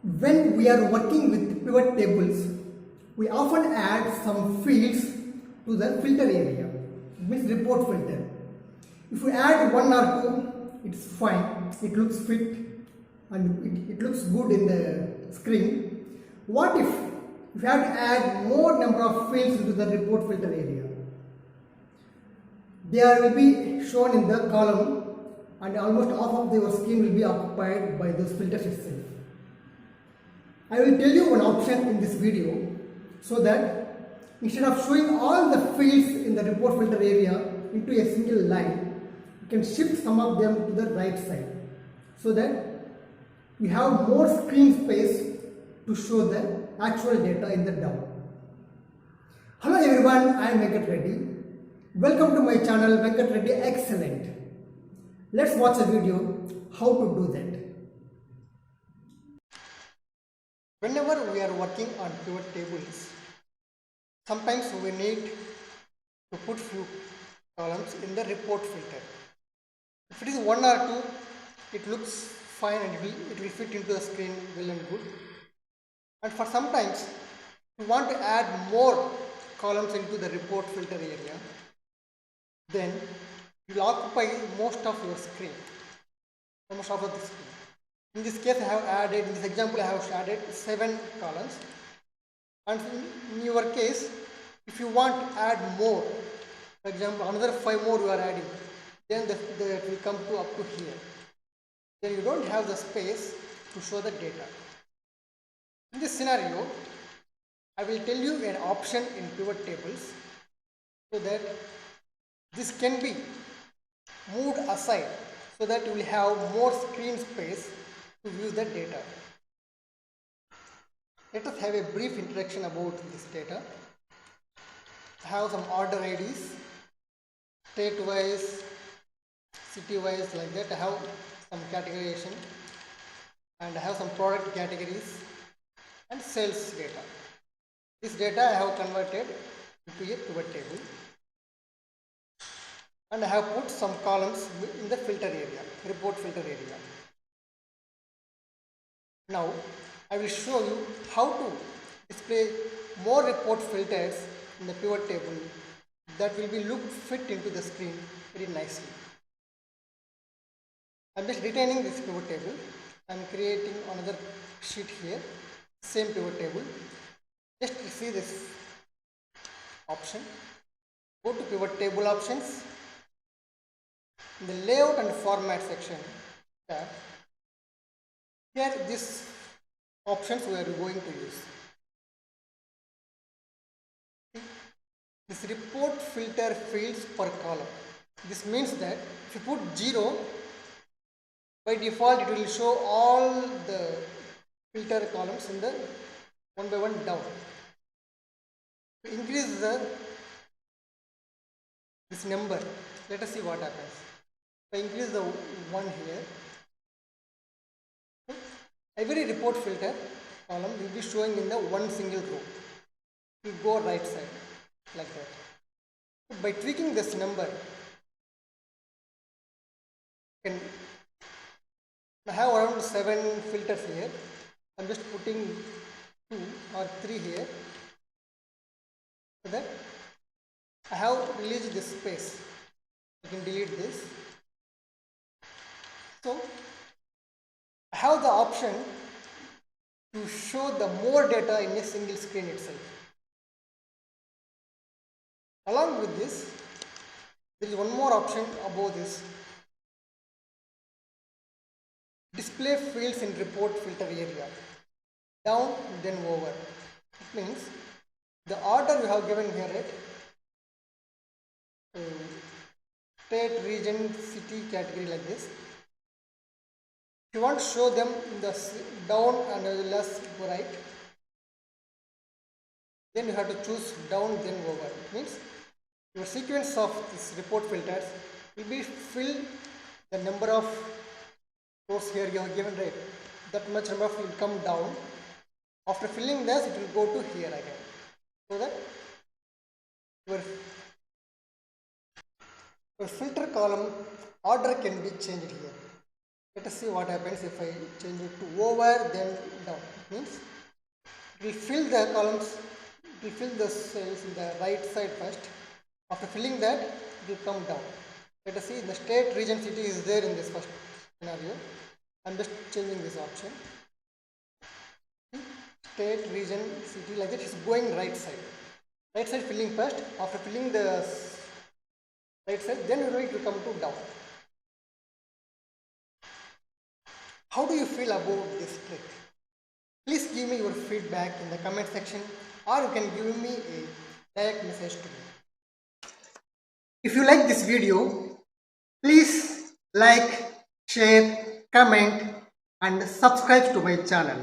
When we are working with pivot tables, we often add some fields to the filter area, it means report filter. If we add one or two, it's fine, it looks fit and it looks good in the screen. What if you have to add more number of fields into the report filter area? They will be shown in the column and almost half of your screen will be occupied by those filters itself. I will tell you one option in this video so that instead of showing all the fields in the report filter area into a single line, you can shift some of them to the right side so that you have more screen space to show the actual data in the DAO. Hello everyone, I am Venkat Reddy. Welcome to my channel Venkat Reddy Excellent. Let's watch a video how to do that. Whenever we are working on pivot tables, sometimes we need to put few columns in the report filter. If it is one or two, it looks fine and it will fit into the screen well and good. And for sometimes we want to add more columns into the report filter area, then you will occupy most of your screen, almost half of the screen. In this case, in this example, I have added 7 columns. And in your case, if you want to add more, for example, another 5 more you are adding, then it will come to up to here. Then you don't have the space to show the data. In this scenario, I will tell you an option in pivot tables so that this can be moved aside so that you will have more screen space to view the data. Let us have a brief introduction about this data. I have some order IDs, state wise, city wise, like that. I have some categorization and I have some product categories and sales data. This data I have converted into a pivot table and I have put some columns in the filter area, report filter area. Now I will show you how to display more report filters in the pivot table that will be look fit into the screen very nicely. I am just retaining this pivot table. I am creating another sheet here, same pivot table. Just see this option. Go to pivot table options. In the layout and format section, here these options we are going to use. This report filter fields per column. This means that if you put 0, by default it will show all the filter columns in the one by one down. To increase this number, let us see what happens. If I increase the 1 here, every report filter column will be showing in the one single row. You go right side like that. By tweaking this number, you can I have around 7 filters here. I am just putting 2 or 3 here so that I have released this space. You can delete this. So I have the option to show the more data in a single screen itself. Along with this, there is one more option above this. Display fields in report filter area. Down then over. It means the order you have given here, right? State, region, city category like this. If you want to show them in the down and less right, then you have to choose down then over. It means your sequence of this report filters will be fill the number of rows here you have given, right? That much number will come down. After filling this, it will go to here again. So that your filter column order can be changed here. Let us see what happens if I change it to over then down. Means it will fill the columns, it will fill the cells in the right side first. After filling that, it will come down. Let us see the state, region, city is there in this first scenario. I am just changing this option. State, region, city, like that is going right side. Right side filling first. After filling the right side, then it will come to down. How do you feel about this trick? Please give me your feedback in the comment section, or you can give me a direct message to me. If you like this video, please like, share, comment and subscribe to my channel.